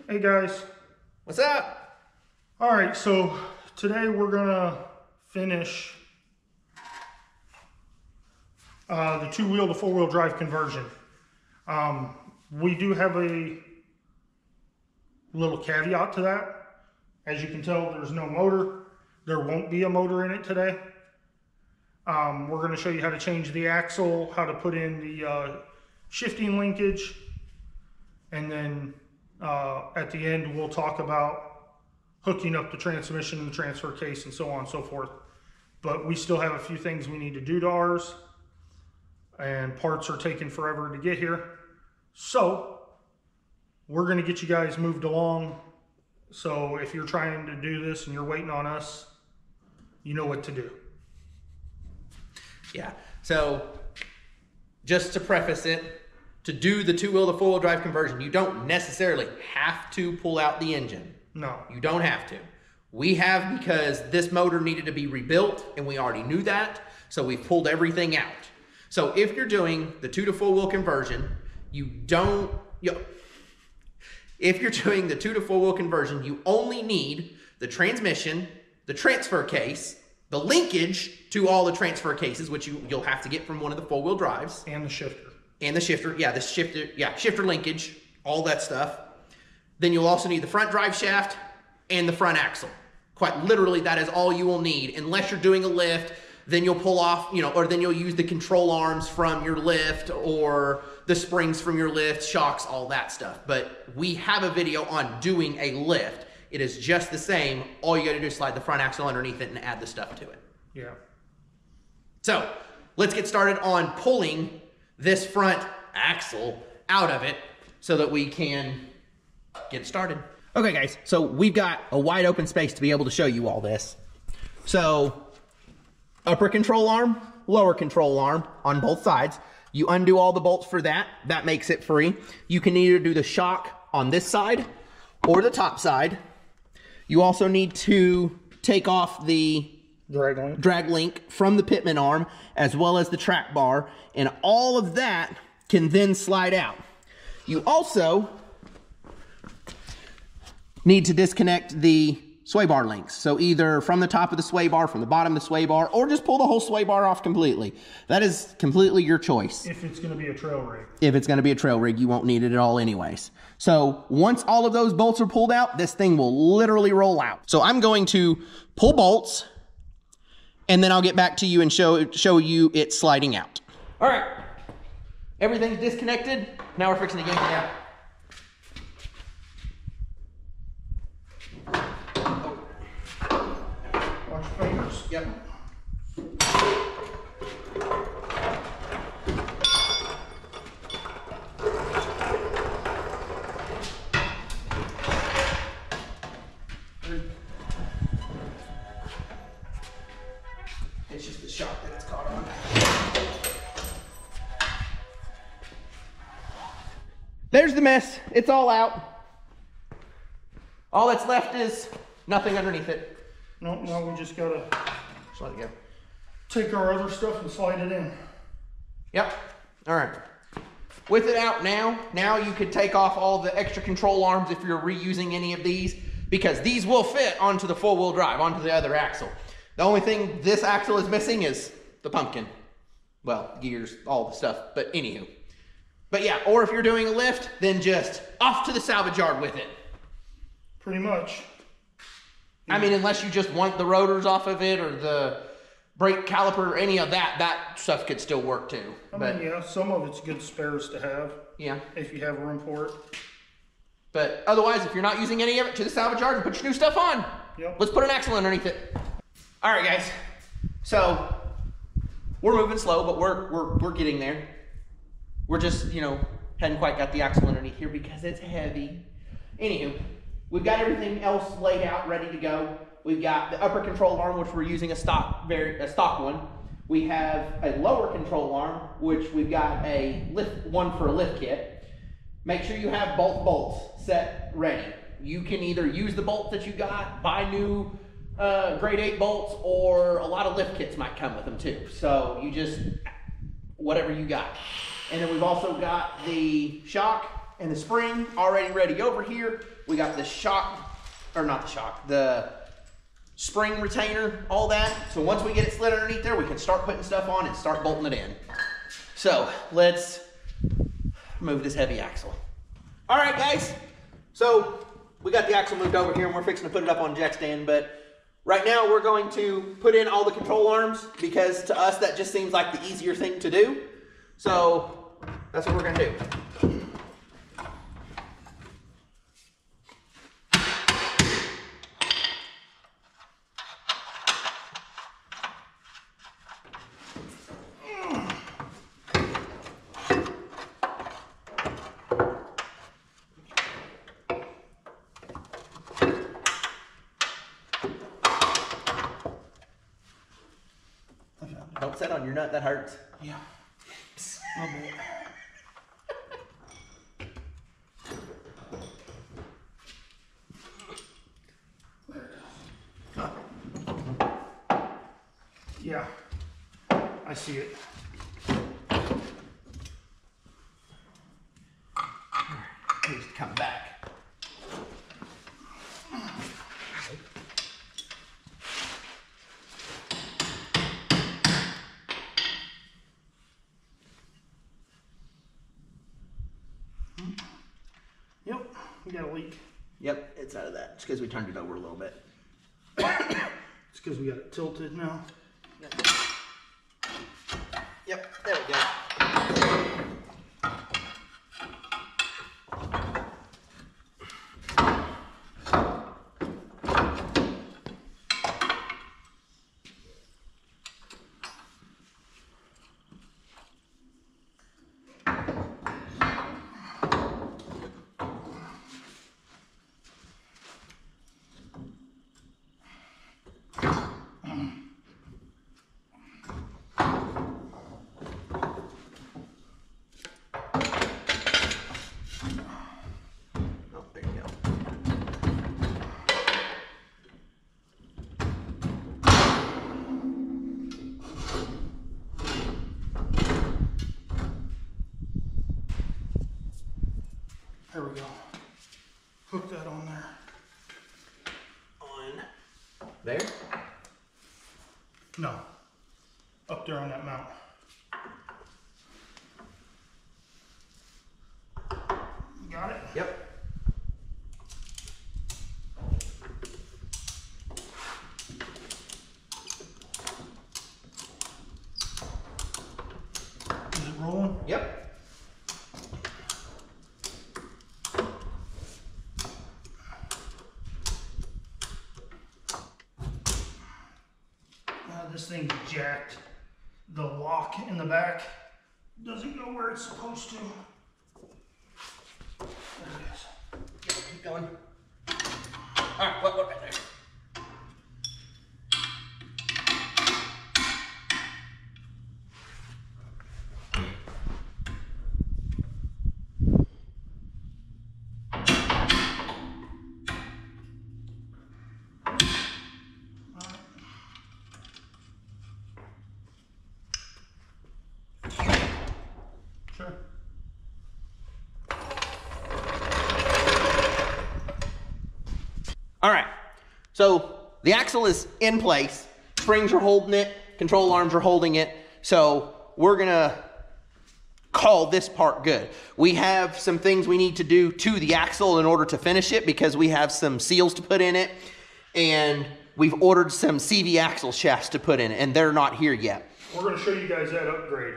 Hey guys. What's up? All right, so today we're gonna finish the two-wheel to four-wheel drive conversion. We do have a little caveat to that. As you can tell, there's no motor. There won't be a motor in it today. We're gonna show you how to change the axle, how to put in the shifting linkage, and then at the end we'll talk about hooking up the transmission and the transfer case and so on and so forth. But we still have a few things we need to do to ours, and parts are taking forever to get here. So we're going to get you guys moved along. So if you're trying to do this and you're waiting on us, you know what to do. Yeah, so just to preface it, to do the two-wheel to four-wheel drive conversion, you don't necessarily have to pull out the engine. No. You don't have to. We have, because this motor needed to be rebuilt, and we already knew that, so we pulled everything out. So if you're doing the two to four-wheel conversion, if you're doing the two to four-wheel conversion, you only need the transmission, the transfer case, the linkage to all the transfer cases, which you'll have to get from one of the four-wheel drives. And the shifter. And the shifter, shifter linkage, all that stuff. Then you'll also need the front drive shaft and the front axle. Quite literally, that is all you will need. Unless you're doing a lift, then you'll pull off, or then you'll use the control arms from your lift or the springs from your lift, shocks, all that stuff. But we have a video on doing a lift. It is just the same. All you gotta do is slide the front axle underneath it and add the stuff to it. Yeah. So let's get started on pulling this front axle out of it so that we can get started. Okay guys, so we've got a wide open space to be able to show you all this. So upper control arm, lower control arm on both sides. You undo all the bolts for that. That makes it free. You can either do the shock on this side or the top side. You also need to take off the drag link from the pitman arm, as well as the track bar, and all of that can then slide out. You also need to disconnect the sway bar links. So either from the top of the sway bar, from the bottom of the sway bar, or just pull the whole sway bar off completely. That is completely your choice. If it's gonna be a trail rig. If it's gonna be a trail rig, you won't need it at all anyways. So once all of those bolts are pulled out, this thing will literally roll out. So I'm going to pull bolts, and then I'll get back to you and show you it sliding out. All right, everything's disconnected. Now we're fixing to yank it out. Watch your fingers. Yep. It's just the shock that it's caught on. There's the mess. It's all out. All that's left is nothing underneath it. No, we just gotta Just let it go. take our other stuff and slide it in. Yep. All right. With it out now you could take off all the extra control arms if you're reusing any of these, because these will fit onto the four-wheel drive, onto the other axle. The only thing this axle is missing is the pumpkin. Well, gears, all the stuff, but anywho. But yeah, or if you're doing a lift, then just off to the salvage yard with it. Pretty much. I mean, unless you just want the rotors off of it or the brake caliper or any of that, that stuff could still work too. I mean, yeah, some of it's good spares to have. Yeah. If you have room for it. But otherwise, if you're not using any of it, to the salvage yard and put your new stuff on. Yep. Let's put an axle underneath it. All right, guys. So we're moving slow, but we're getting there. We're just, hadn't quite got the axle underneath here because it's heavy. Anywho, we've got everything else laid out, ready to go. We've got the upper control arm, which we're using a stock one. We have a lower control arm, which we've got one for a lift kit. Make sure you have both bolts set ready. You can either use the bolts that you got, buy new grade 8 bolts, or a lot of lift kits might come with them too. So you just, whatever you got. And then we've also got the shock and the spring already ready over here. We got the shock, or not the shock, the spring retainer, all that. So once we get it slid underneath there, we can start putting stuff on and start bolting it in. So let's move this heavy axle. All right, guys. So we got the axle moved over here and we're fixing to put it up on a jack stand, but right now we're going to put in all the control arms because to us that just seems like the easier thing to do. So that's what we're gonna do. Don't set on your nut, that hurts. Yeah. A little bit. Yeah, I see it. Needs to come back. Yep, we got a leak. Yep, it's out of that. It's because we turned it over a little bit. It's because we got it tilted now. Yep, there we go. There we go. Hook that on there. On there? No. Up there on that mount. Got it? Yep. Is it rolling? Yep. This thing's jacked. The lock in the back doesn't go where it's supposed to. There it is. Keep going. All right, what right there? Sure. All right, so the axle is in place. Springs are holding it, control arms are holding it. So we're gonna call this part good. We have some things we need to do to the axle in order to finish it because we have some seals to put in it and we've ordered some CV axle shafts to put in it and they're not here yet. We're gonna show you guys that upgrade.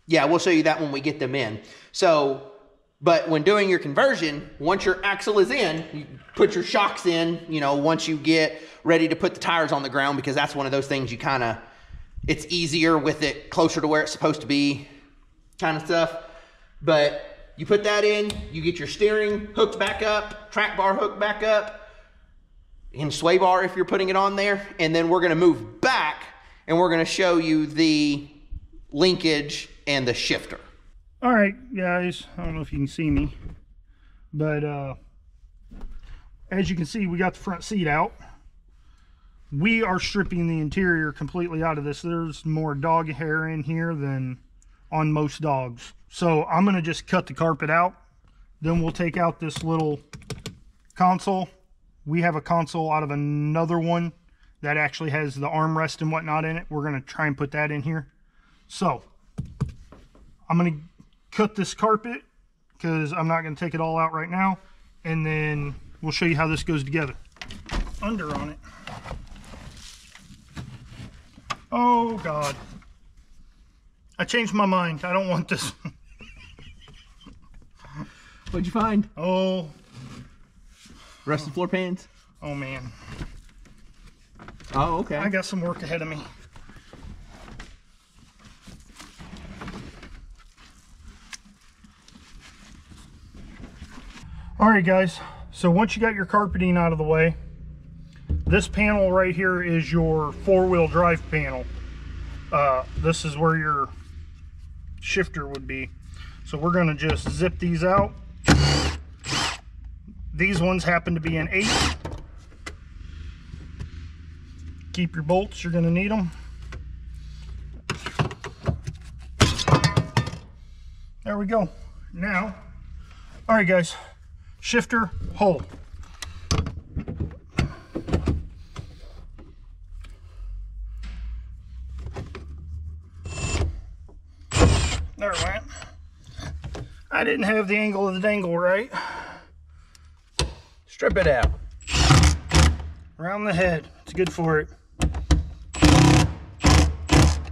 Yeah, we'll show you that when we get them in. So, but when doing your conversion, once your axle is in, you put your shocks in, you know, once you get ready to put the tires on the ground, because that's one of those things you kind of, it's easier with it closer to where it's supposed to be kind of stuff. But you put that in, you get your steering hooked back up, track bar hooked back up, and sway bar if you're putting it on there. And then we're gonna move back and we're gonna show you the linkage and the shifter. All right, guys, I don't know if you can see me, but as you can see, we got the front seat out. We are stripping the interior completely out of this. There's more dog hair in here than on most dogs. So I'm gonna just cut the carpet out Then we'll take out this little console. We have a console out of another one that actually has the armrest and whatnot in it. We're going to try and put that in here. So I'm going to cut this carpet because I'm not going to take it all out right now. And then we'll show you how this goes together. Under on it. Oh God. I changed my mind. I don't want this. What'd you find? Oh. Rusted floor pans? Oh man. Oh, okay. I got some work ahead of me. All right, guys. So once you got your carpeting out of the way, this panel right here is your four-wheel drive panel. This is where your shifter would be. So we're going to just zip these out. These ones happen to be an 8. Keep your bolts, you're going to need them. There we go. Now, all right guys, shifter, hole. There it went. I didn't have the angle of the dangle right. Strip it out. Around the head. It's good for it.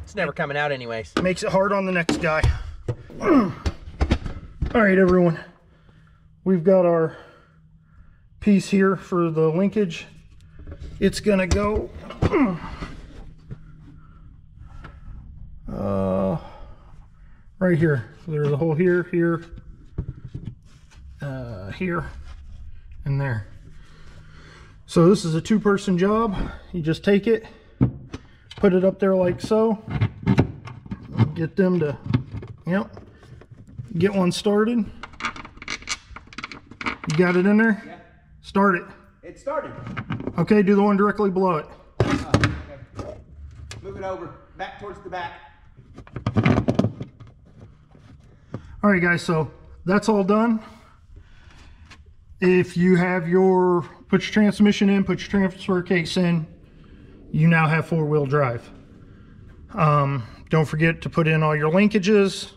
It's never coming out anyways. Makes it hard on the next guy. All right, everyone. We've got our piece here for the linkage. It's gonna go right here. So there's a hole here, here, here, and there. So this is a 2-person job. You just take it, put it up there like so, get them to, yep, get one started. You got it in there? Yeah. Start it. It started. Okay, do the one directly below it. Okay. Move it over, back towards the back. All right, guys, so that's all done. If you have your, put your transmission in, put your transfer case in, you now have 4-wheel drive. Don't forget to put in all your linkages,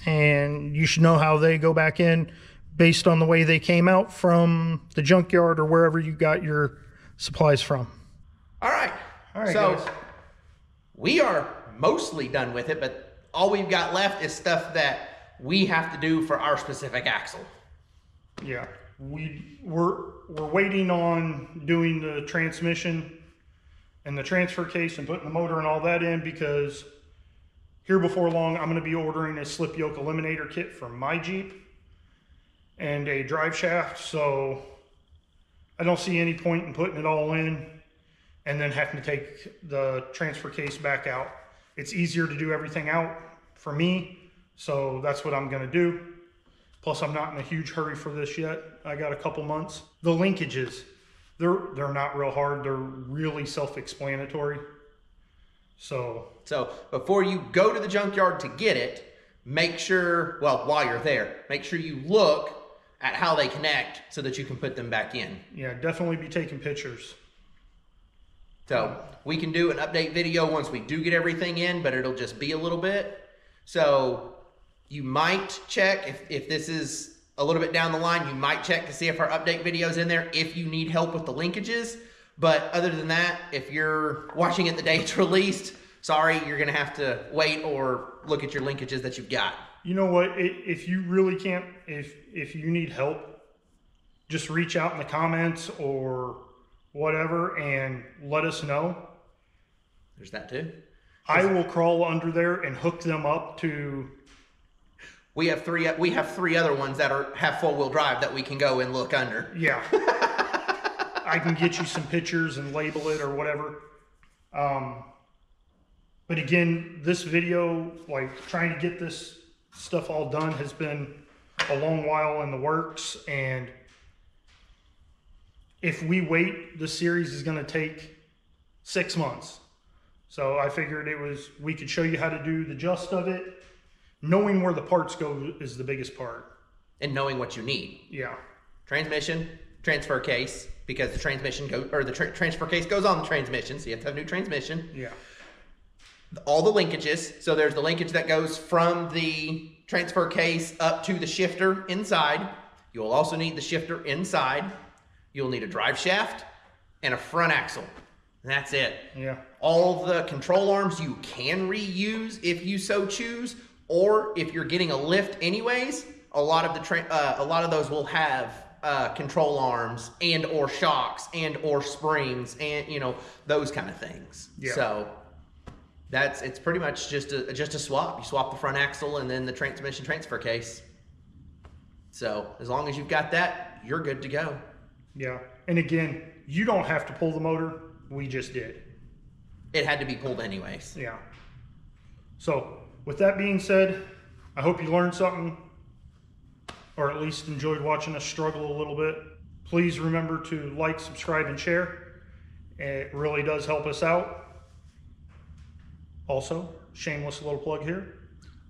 and you should know how they go back in based on the way they came out from the junkyard or wherever you got your supplies from. All right. All right, so guys. we are mostly done with it, but all we've got left is stuff that we have to do for our specific axle. Yeah, we're waiting on doing the transmission and the transfer case and putting the motor and all that in, because here before long I'm going to be ordering a slip yoke eliminator kit for my Jeep and a drive shaft. So I don't see any point in putting it all in and then having to take the transfer case back out. It's easier to do everything out for me, so that's what I'm going to do. Plus, I'm not in a huge hurry for this yet. I got a couple months. The linkages, they're not real hard. They're really self-explanatory. So before you go to the junkyard to get it, make sure, well, while you're there, make sure you look at how they connect so that you can put them back in. yeah, definitely be taking pictures. So we can do an update video once we do get everything in, but it'll just be a little bit. So you might check if this is a little bit down the line, you might check to see if our update video's in there if you need help with the linkages. But other than that, if you're watching it the day it's released, sorry, you're gonna have to wait or look at your linkages that you've got. You know what, if you really can't, if you need help, just reach out in the comments or whatever and let us know. There's that too. I will crawl under there and hook them up to. We have three other ones that have 4-wheel drive that we can go and look under. Yeah. I can get you some pictures and label it or whatever. But again, this video, like trying to get this stuff all done, has been a long while in the works. And if we wait, the series is going to take 6 months. So I figured we could show you how to do the gist of it. Knowing where the parts go is the biggest part. and knowing what you need. Yeah. Transmission, transfer case, because the transmission transfer case goes on the transmission, so you have to have a new transmission. Yeah. All the linkages. So there's the linkage that goes from the transfer case up to the shifter inside. You will also need the shifter inside. You'll need a drive shaft and a front axle. And that's it. Yeah. All the control arms you can reuse if you so choose, or if you're getting a lift anyways, a lot of those will have control arms and or shocks and or springs and those kind of things. Yeah. So it's pretty much just a swap. You swap the front axle and then the transmission transfer case. So as long as you've got that, you're good to go. Yeah. And again, you don't have to pull the motor. We just did. It had to be pulled anyways. Yeah. So with that being said, I hope you learned something, or at least enjoyed watching us struggle a little bit. Please remember to like, subscribe, and share. It really does help us out. Also, shameless little plug here.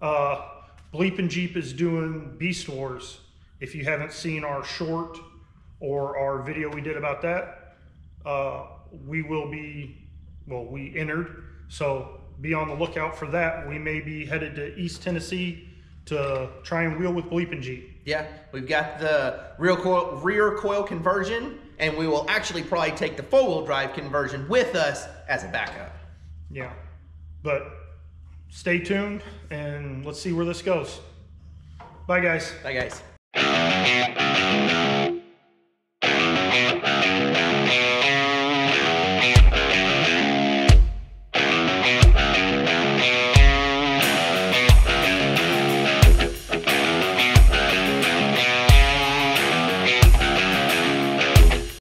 Bleepin' Jeep is doing Beast Wars. If you haven't seen our short or our video we did about that, we entered. So be on the lookout for that. We may be headed to East Tennessee to try and wheel with Bleepin' Jeep. Yeah, we've got the rear coil conversion, and we will actually probably take the four-wheel drive conversion with us as a backup. Yeah, but stay tuned and let's see where this goes. Bye, guys. Bye, guys.